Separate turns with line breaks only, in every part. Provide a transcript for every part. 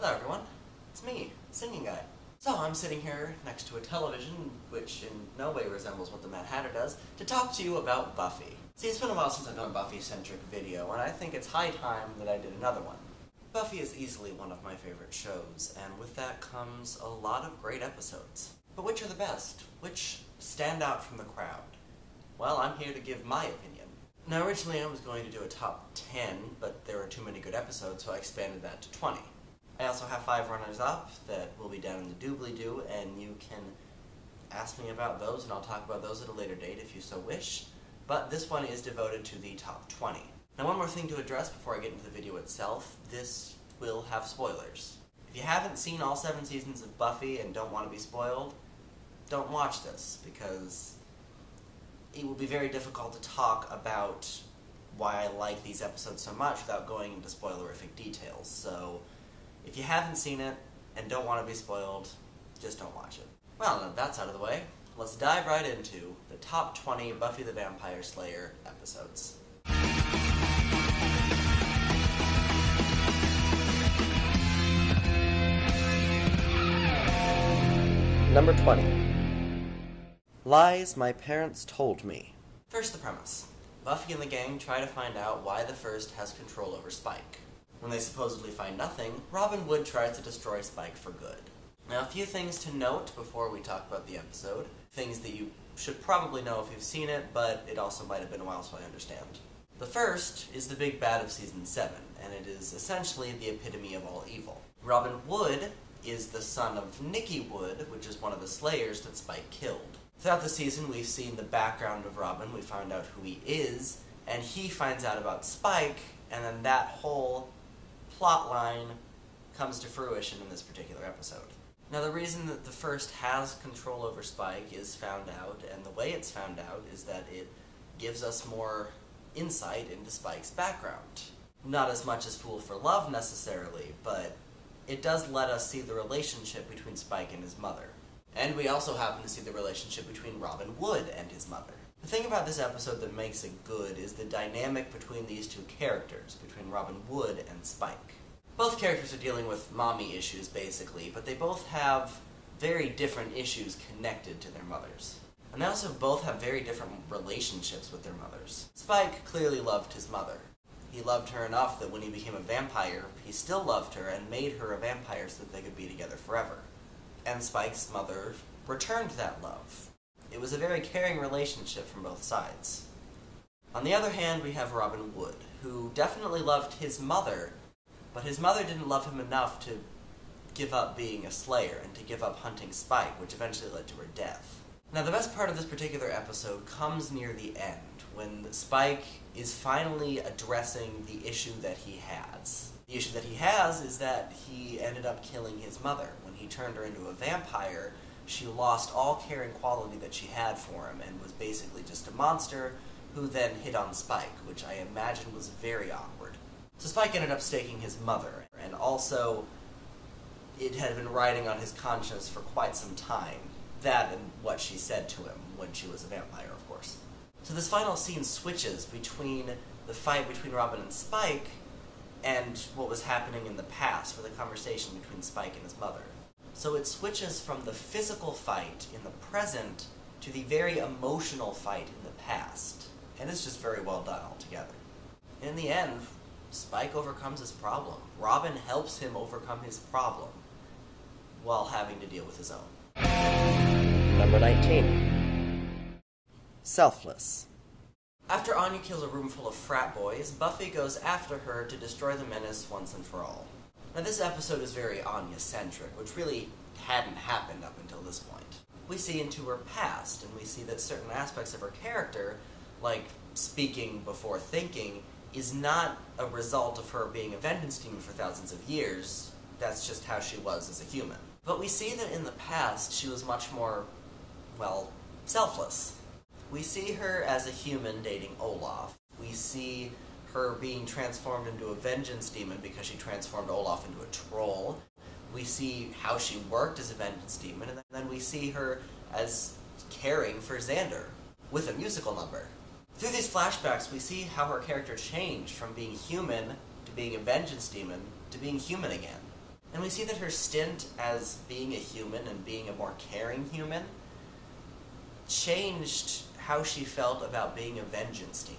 Hello everyone, it's me, Singing Guy. So I'm sitting here next to a television, which in no way resembles what the Mad Hatter does, to talk to you about Buffy. See, it's been a while since I've done a Buffy-centric video, and I think it's high time that I did another one. Buffy is easily one of my favorite shows, and with that comes a lot of great episodes. But which are the best? Which stand out from the crowd? Well, I'm here to give my opinion. Now, originally I was going to do a top 10, but there were too many good episodes, so I expanded that to 20. I also have 5 runners-up that will be down in the doobly-doo, and you can ask me about those, and I'll talk about those at a later date if you so wish. But this one is devoted to the top 20. Now, one more thing to address before I get into the video itself. This will have spoilers. If you haven't seen all 7 seasons of Buffy and don't want to be spoiled, don't watch this, because it will be very difficult to talk about why I like these episodes so much without going into spoilerific details. So, if you haven't seen it and don't want to be spoiled, just don't watch it. Well, now that's out of the way, let's dive right into the top 20 Buffy the Vampire Slayer episodes. Number 20. Lies My Parents Told Me. First, the premise. Buffy and the gang try to find out why the First has control over Spike. When they supposedly find nothing, Robin Wood tries to destroy Spike for good. Now, a few things to note before we talk about the episode. Things that you should probably know if you've seen it, but it also might have been a while, so I understand. The First is the big bad of Season 7, and it is essentially the epitome of all evil. Robin Wood is the son of Nikki Wood, which is one of the Slayers that Spike killed. Throughout the season, we've seen the background of Robin, we found out who he is, and he finds out about Spike, and then that whole plot line comes to fruition in this particular episode. Now, the reason that the First has control over Spike is found out, and the way it's found out is that it gives us more insight into Spike's background. Not as much as Fool for Love, necessarily, but it does let us see the relationship between Spike and his mother. And we also happen to see the relationship between Robin Wood and his mother. The thing about this episode that makes it good is the dynamic between these two characters, between Robin Wood and Spike. Both characters are dealing with mommy issues, basically, but they both have very different issues connected to their mothers. And they also both have very different relationships with their mothers. Spike clearly loved his mother. He loved her enough that when he became a vampire, he still loved her and made her a vampire so that they could be together forever. And Spike's mother returned that love. It was a very caring relationship from both sides. On the other hand, we have Robin Wood, who definitely loved his mother, but his mother didn't love him enough to give up being a Slayer and to give up hunting Spike, which eventually led to her death. Now, the best part of this particular episode comes near the end, when Spike is finally addressing the issue that he has. The issue that he has is that he ended up killing his mother. When he turned her into a vampire, she lost all caring quality that she had for him and was basically just a monster who then hit on Spike, which I imagine was very awkward. So Spike ended up staking his mother, and also it had been riding on his conscience for quite some time. That and what she said to him when she was a vampire, of course. So this final scene switches between the fight between Robin and Spike and what was happening in the past with a conversation between Spike and his mother. So it switches from the physical fight in the present to the very emotional fight in the past. And it's just very well done altogether. In the end, Spike overcomes his problem. Robin helps him overcome his problem while having to deal with his own. Number 19. Selfless. After Anya kills a room full of frat boys, Buffy goes after her to destroy the menace once and for all. Now, this episode is very Anya-centric, which really hadn't happened up until this point. We see into her past, and we see that certain aspects of her character, like speaking before thinking, is not a result of her being a vengeance demon for thousands of years. That's just how she was as a human. But we see that in the past, she was much more, well, selfless. We see her as a human dating Olaf. We see her being transformed into a vengeance demon because she transformed Olaf into a troll. We see how she worked as a vengeance demon, and then we see her as caring for Xander, with a musical number. Through these flashbacks, we see how her character changed from being human to being a vengeance demon to being human again. And we see that her stint as being a human and being a more caring human changed how she felt about being a vengeance demon.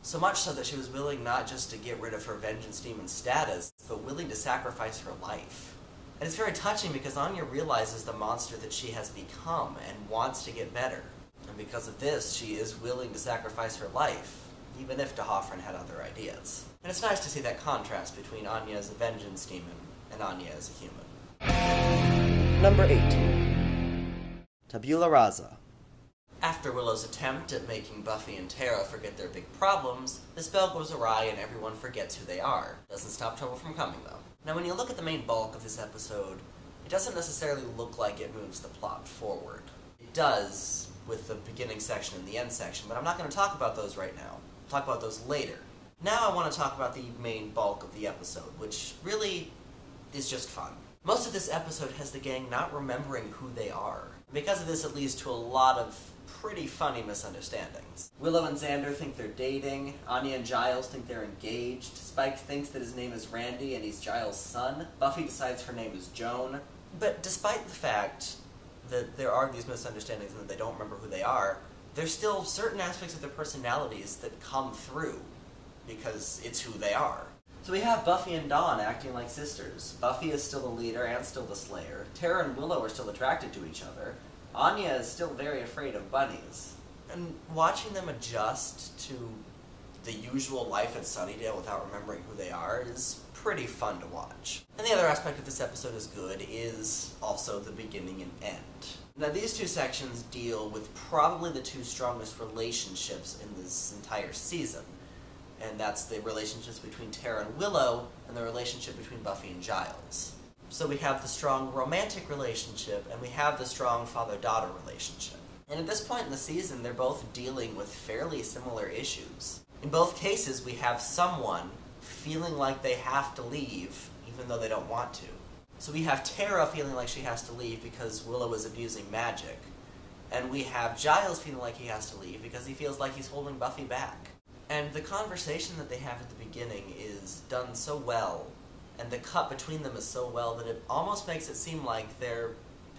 So much so that she was willing not just to get rid of her vengeance demon status, but willing to sacrifice her life. And it's very touching because Anya realizes the monster that she has become and wants to get better. And because of this, she is willing to sacrifice her life, even if de Hoffren had other ideas. And it's nice to see that contrast between Anya as a vengeance demon and Anya as a human.
Number 18. Tabula Rasa.
After Willow's attempt at making Buffy and Tara forget their big problems, the spell goes awry and everyone forgets who they are. Doesn't stop trouble from coming, though. Now, when you look at the main bulk of this episode, it doesn't necessarily look like it moves the plot forward. It does, with the beginning section and the end section, but I'm not going to talk about those right now. I'll talk about those later. Now I want to talk about the main bulk of the episode, which really is just fun. Most of this episode has the gang not remembering who they are. Because of this, it leads to a lot of pretty funny misunderstandings. Willow and Xander think they're dating, Anya and Giles think they're engaged, Spike thinks that his name is Randy and he's Giles' son, Buffy decides her name is Joan. But despite the fact that there are these misunderstandings and that they don't remember who they are, there's still certain aspects of their personalities that come through, because it's who they are. So we have Buffy and Dawn acting like sisters. Buffy is still the leader and still the slayer. Tara and Willow are still attracted to each other. Anya is still very afraid of bunnies. And watching them adjust to the usual life at Sunnydale without remembering who they are is pretty fun to watch. And the other aspect of this episode is good is also the beginning and end. Now these two sections deal with probably the two strongest relationships in this entire season. And that's the relationships between Tara and Willow, and the relationship between Buffy and Giles. So we have the strong romantic relationship, and we have the strong father-daughter relationship. And at this point in the season, they're both dealing with fairly similar issues. In both cases, we have someone feeling like they have to leave, even though they don't want to. So we have Tara feeling like she has to leave because Willow is abusing magic. And we have Giles feeling like he has to leave because he feels like he's holding Buffy back. And the conversation that they have at the beginning is done so well, and the cut between them is so well that it almost makes it seem like they're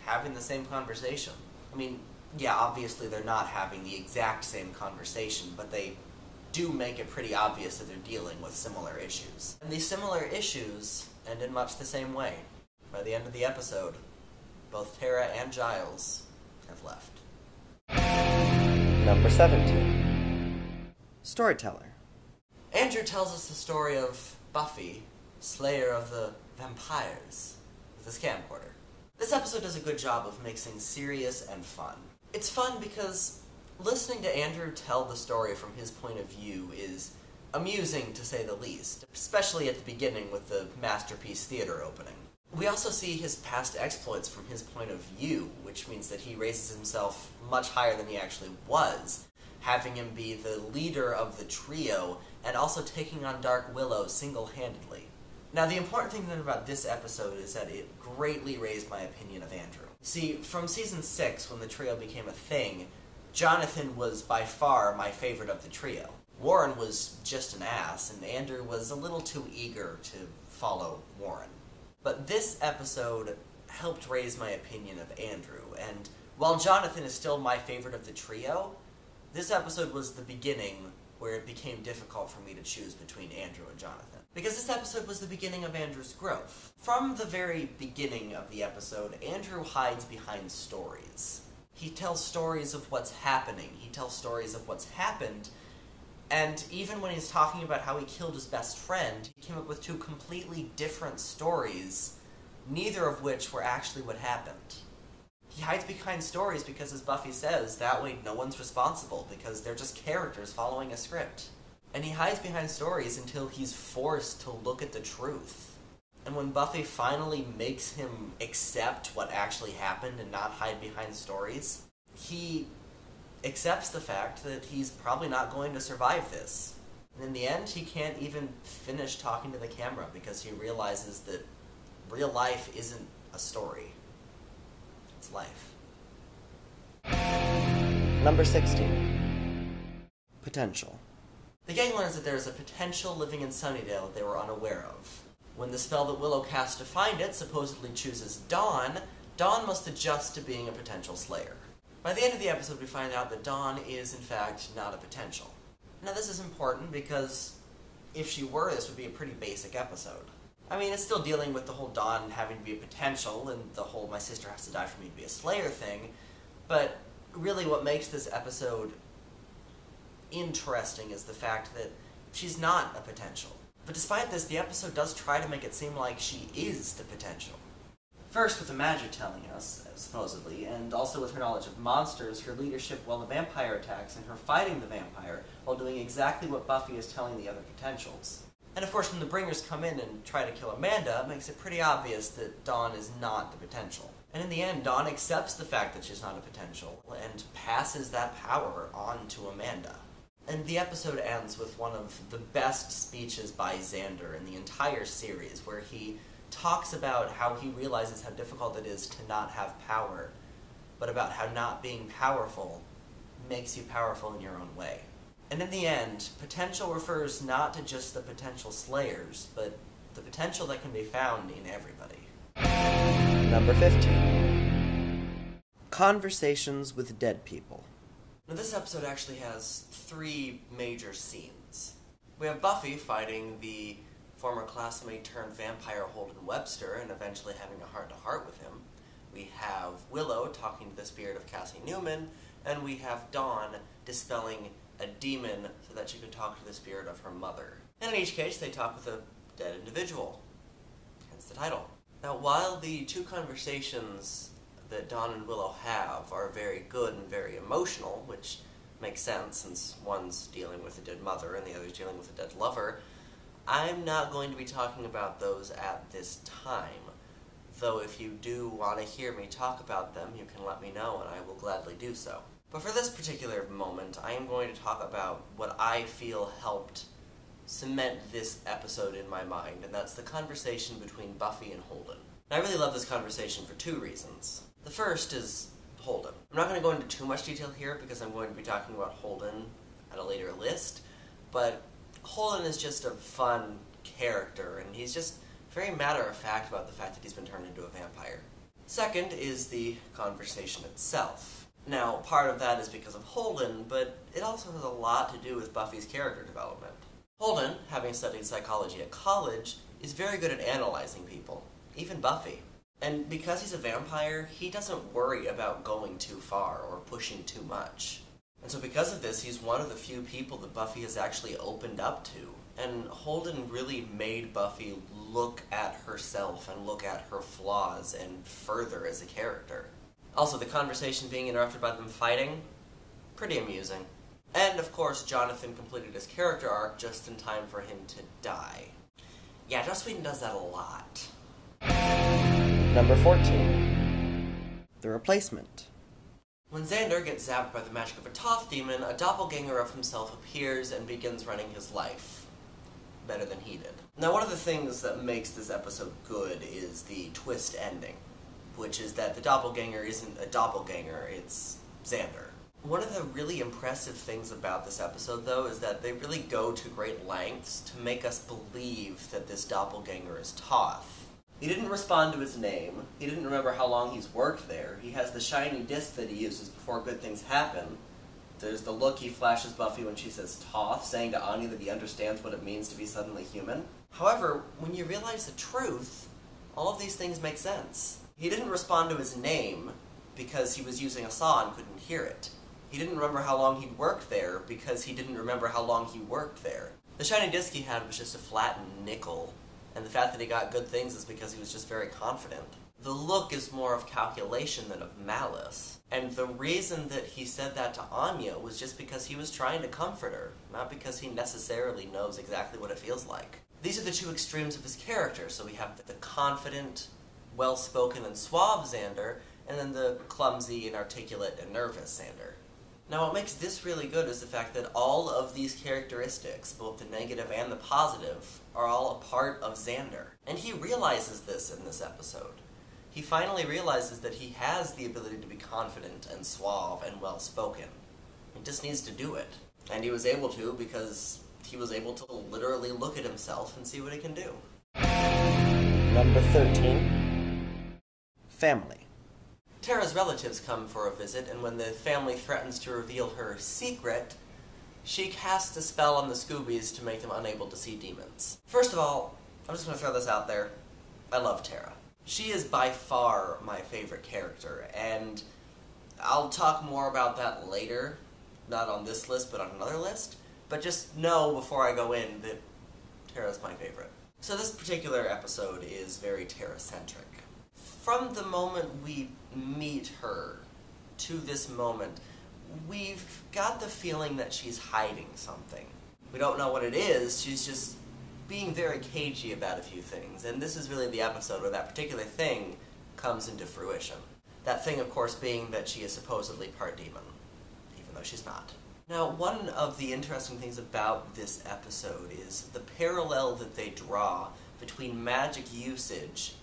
having the same conversation. I mean, yeah, obviously they're not having the exact same conversation, but they do make it pretty obvious that they're dealing with similar issues. And these similar issues end in much the same way. By the end of the episode, both Tara and Giles have left.
Number 17. Storyteller.
Andrew tells us the story of Buffy, Slayer of the Vampires, with his camcorder. This episode does a good job of mixing serious and fun. It's fun because listening to Andrew tell the story from his point of view is amusing, to say the least, especially at the beginning with the Masterpiece Theater opening. We also see his past exploits from his point of view, which means that he raises himself much higher than he actually was, having him be the leader of the trio, and also taking on Dark Willow single-handedly. Now, the important thing about this episode is that it greatly raised my opinion of Andrew. See, from Season 6, when the trio became a thing, Jonathan was by far my favorite of the trio. Warren was just an ass, and Andrew was a little too eager to follow Warren. But this episode helped raise my opinion of Andrew, and while Jonathan is still my favorite of the trio, this episode was the beginning where it became difficult for me to choose between Andrew and Jonathan. Because this episode was the beginning of Andrew's growth. From the very beginning of the episode, Andrew hides behind stories. He tells stories of what's happening. He tells stories of what's happened. And even when he's talking about how he killed his best friend, he came up with two completely different stories, neither of which were actually what happened. He hides behind stories because, as Buffy says, that way no one's responsible, because they're just characters following a script. And he hides behind stories until he's forced to look at the truth. And when Buffy finally makes him accept what actually happened and not hide behind stories, he accepts the fact that he's probably not going to survive this. And in the end, he can't even finish talking to the camera because he realizes that real life isn't a story. It's life.
Number 16. Potential.
The gang learns that there is a potential living in Sunnydale that they were unaware of. When the spell that Willow casts to find it supposedly chooses Dawn, Dawn must adjust to being a potential slayer. By the end of the episode, we find out that Dawn is, in fact, not a potential. Now, this is important because if she were, this would be a pretty basic episode. I mean, it's still dealing with the whole Dawn having to be a potential and the whole my sister has to die for me to be a slayer thing, but really what makes this episode interesting is the fact that she's not a potential. But despite this, the episode does try to make it seem like she is the potential. First, with the magic telling us, supposedly, and also with her knowledge of monsters, her leadership while the vampire attacks, and her fighting the vampire while doing exactly what Buffy is telling the other potentials. And of course, when the Bringers come in and try to kill Amanda, it makes it pretty obvious that Dawn is not the potential. And in the end, Dawn accepts the fact that she's not a potential, and passes that power on to Amanda. And the episode ends with one of the best speeches by Xander in the entire series, where he talks about how he realizes how difficult it is to not have power, but about how not being powerful makes you powerful in your own way. And in the end, potential refers not to just the potential slayers, but the potential that can be found in everybody.
Number 15. Conversations with Dead People.
Now, this episode actually has 3 major scenes. We have Buffy fighting the former classmate turned vampire Holden Webster and eventually having a heart-to-heart with him. We have Willow talking to the spirit of Cassie Newman, and we have Dawn dispelling a demon so that she could talk to the spirit of her mother. And in each case, they talk with a dead individual, hence the title. Now, while the 2 conversations that Dawn and Willow have are very good and very emotional, which makes sense since one's dealing with a dead mother and the other's dealing with a dead lover, I'm not going to be talking about those at this time. Though if you do want to hear me talk about them, you can let me know and I will gladly do so. But for this particular moment, I am going to talk about what I feel helped cement this episode in my mind, and that's the conversation between Buffy and Holden. And I really love this conversation for 2 reasons. The first is Holden. I'm not going to go into too much detail here because I'm going to be talking about Holden at a later list, but Holden is just a fun character, and he's just very matter-of-fact about the fact that he's been turned into a vampire. Second is the conversation itself. Now, part of that is because of Holden, but it also has a lot to do with Buffy's character development. Holden, having studied psychology at college, is very good at analyzing people, even Buffy. And because he's a vampire, he doesn't worry about going too far or pushing too much. And so because of this, he's one of the few people that Buffy has actually opened up to. And Holden really made Buffy look at herself and look at her flaws and further as a character. Also, the conversation being interrupted by them fighting, pretty amusing. And of course, Jonathan completed his character arc just in time for him to die. Yeah, Joss Whedon does that a lot.
Number 14. The Replacement.
When Xander gets zapped by the magic of a Toth demon, a doppelganger of himself appears and begins running his life. Better than he did. Now, one of the things that makes this episode good is the twist ending, which is that the doppelganger isn't a doppelganger, it's Xander. One of the really impressive things about this episode, though, is that they really go to great lengths to make us believe that this doppelganger is Toth. He didn't respond to his name, he didn't remember how long he's worked there, he has the shiny disc that he uses before good things happen. There's the look he flashes Buffy when she says Toth, saying to Anya that he understands what it means to be suddenly human. However, when you realize the truth, all of these things make sense. He didn't respond to his name because he was using a saw and couldn't hear it. He didn't remember how long he'd worked there because he didn't remember how long he worked there. The shiny disc he had was just a flattened nickel, and the fact that he got good things is because he was just very confident. The look is more of calculation than of malice. And the reason that he said that to Anya was just because he was trying to comfort her, not because he necessarily knows exactly what it feels like. These are the 2 extremes of his character. So we have the confident, well-spoken, and suave Xander, and then the clumsy, inarticulate, and nervous Xander. Now, what makes this really good is the fact that all of these characteristics, both the negative and the positive, are all a part of Xander. And he realizes this in this episode. He finally realizes that he has the ability to be confident and suave and well-spoken. He just needs to do it. And he was able to because he was able to literally look at himself and see what he can do.
Number 13. Family.
Tara's relatives come for a visit, and when the family threatens to reveal her secret, she casts a spell on the Scoobies to make them unable to see demons. First of all, I'm just going to throw this out there. I love Tara. She is by far my favorite character, and I'll talk more about that later. Not on this list, but on another list. But just know before I go in that Tara's my favorite. So this particular episode is very Tara-centric. From the moment we meet her to this moment, we've got the feeling that she's hiding something. We don't know what it is, she's just being very cagey about a few things, and this is really the episode where that particular thing comes into fruition. That thing, of course, being that she is supposedly part demon, even though she's not. Now, one of the interesting things about this episode is the parallel that they draw between magic usage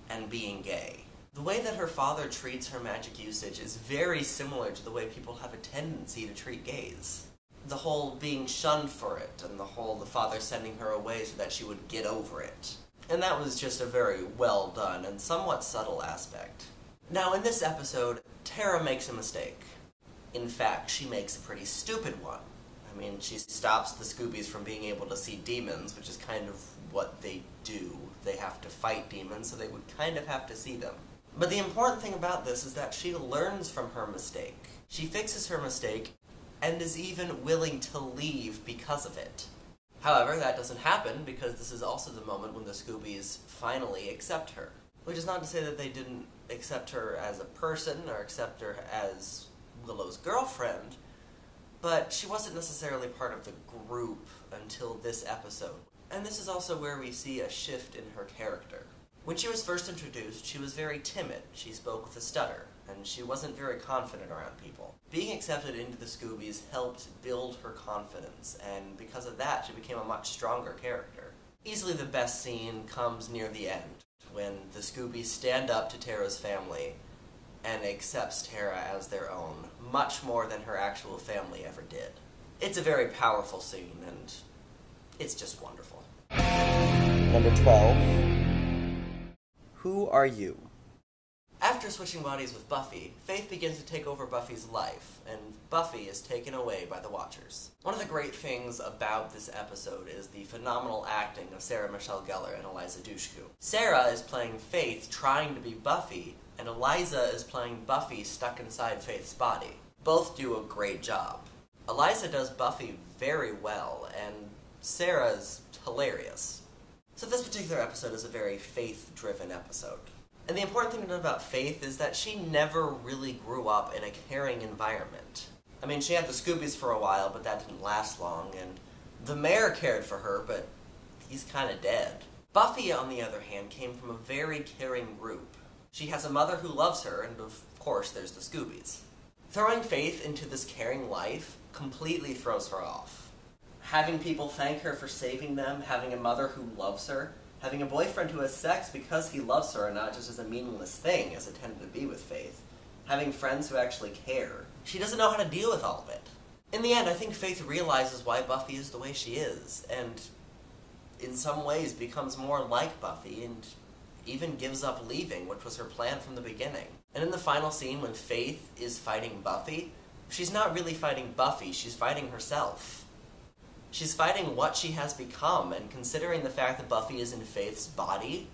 and being gay. The way that her father treats her magic usage is very similar to the way people have a tendency to treat gays. The whole being shunned for it, and the father sending her away so that she would get over it. And that was just a very well done and somewhat subtle aspect. Now, in this episode, Tara makes a mistake. In fact, she makes a pretty stupid one. I mean, she stops the Scoobies from being able to see demons, which is kind of what they do. They have to fight demons, so they would kind of have to see them. But the important thing about this is that she learns from her mistake. She fixes her mistake, and is even willing to leave because of it. However, that doesn't happen because this is also the moment when the Scoobies finally accept her. Which is not to say that they didn't accept her as a person or accept her as Willow's girlfriend, but she wasn't necessarily part of the group until this episode. And this is also where we see a shift in her character. When she was first introduced, she was very timid. She spoke with a stutter, and she wasn't very confident around people. Being accepted into the Scoobies helped build her confidence, and because of that, she became a much stronger character. Easily the best scene comes near the end, when the Scoobies stand up to Tara's family and accepts Tara as their own, much more than her actual family ever did. It's a very powerful scene, and it's just wonderful.
Number 12. Who are you?
After switching bodies with Buffy, Faith begins to take over Buffy's life, and Buffy is taken away by the Watchers. One of the great things about this episode is the phenomenal acting of Sarah Michelle Gellar and Eliza Dushku. Sarah is playing Faith trying to be Buffy, and Eliza is playing Buffy stuck inside Faith's body. Both do a great job. Eliza does Buffy very well, and Sarah's hilarious. So this particular episode is a very Faith-driven episode. And the important thing to know about Faith is that she never really grew up in a caring environment. I mean, she had the Scoobies for a while, but that didn't last long, and the mayor cared for her, but he's kinda dead. Buffy, on the other hand, came from a very caring group. She has a mother who loves her, and of course there's the Scoobies. Throwing Faith into this caring life completely throws her off. Having people thank her for saving them, having a mother who loves her, having a boyfriend who has sex because he loves her and not just as a meaningless thing, as it tended to be with Faith, having friends who actually care. She doesn't know how to deal with all of it. In the end, I think Faith realizes why Buffy is the way she is, and in some ways becomes more like Buffy, and even gives up leaving, which was her plan from the beginning. And in the final scene, when Faith is fighting Buffy, she's not really fighting Buffy, she's fighting herself. She's fighting what she has become, and considering the fact that Buffy is in Faith's body,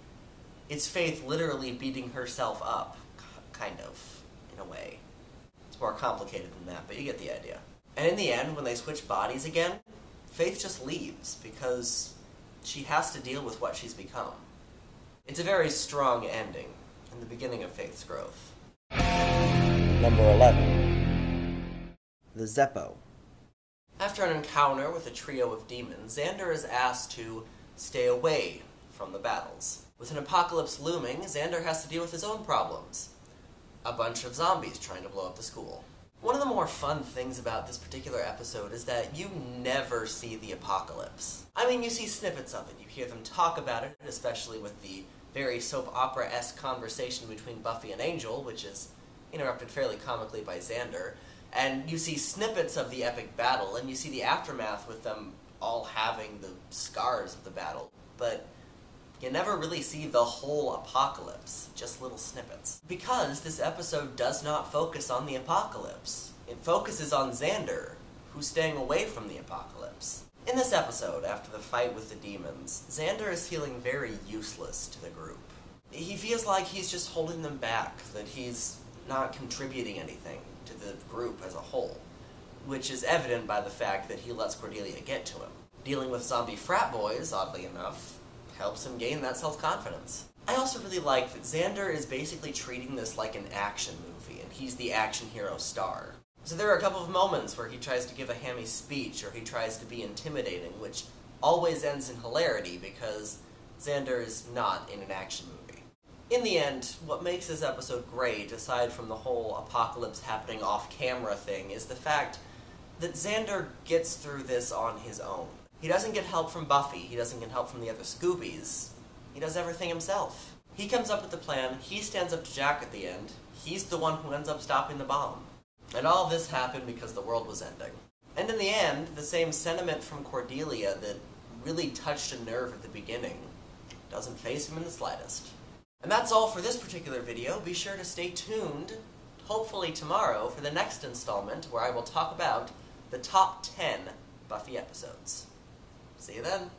it's Faith literally beating herself up, kind of, in a way. It's more complicated than that, but you get the idea. And in the end, when they switch bodies again, Faith just leaves, because she has to deal with what she's become. It's a very strong ending, and the beginning of Faith's growth.
Number 11. The Zeppo.
After an encounter with a trio of demons, Xander is asked to stay away from the battles. With an apocalypse looming, Xander has to deal with his own problems. A bunch of zombies trying to blow up the school. One of the more fun things about this particular episode is that you never see the apocalypse. I mean, you see snippets of it. You hear them talk about it, especially with the very soap opera-esque conversation between Buffy and Angel, which is interrupted fairly comically by Xander. And you see snippets of the epic battle, and you see the aftermath with them all having the scars of the battle. But You never really see the whole apocalypse, just little snippets. Because this episode does not focus on the apocalypse. It focuses on Xander, who's staying away from the apocalypse. In this episode, after the fight with the demons, Xander is feeling very useless to the group. He feels like he's just holding them back, that he's not contributing anything to the group as a whole, which is evident by the fact that he lets Cordelia get to him. Dealing with zombie frat boys, oddly enough, helps him gain that self-confidence. I also really like that Xander is basically treating this like an action movie, and he's the action hero star. So there are a couple of moments where he tries to give a hammy speech, or he tries to be intimidating, which always ends in hilarity because Xander is not in an action movie. In the end, what makes this episode great, aside from the whole apocalypse happening off-camera thing, is the fact that Xander gets through this on his own. He doesn't get help from Buffy, he doesn't get help from the other Scoobies. He does everything himself. He comes up with the plan, he stands up to Jack at the end, he's the one who ends up stopping the bomb. And all this happened because the world was ending. And in the end, the same sentiment from Cordelia that really touched a nerve at the beginning doesn't faze him in the slightest. And that's all for this particular video. Be sure to stay tuned, hopefully tomorrow, for the next installment where I will talk about the top 10 Buffy episodes. See you then.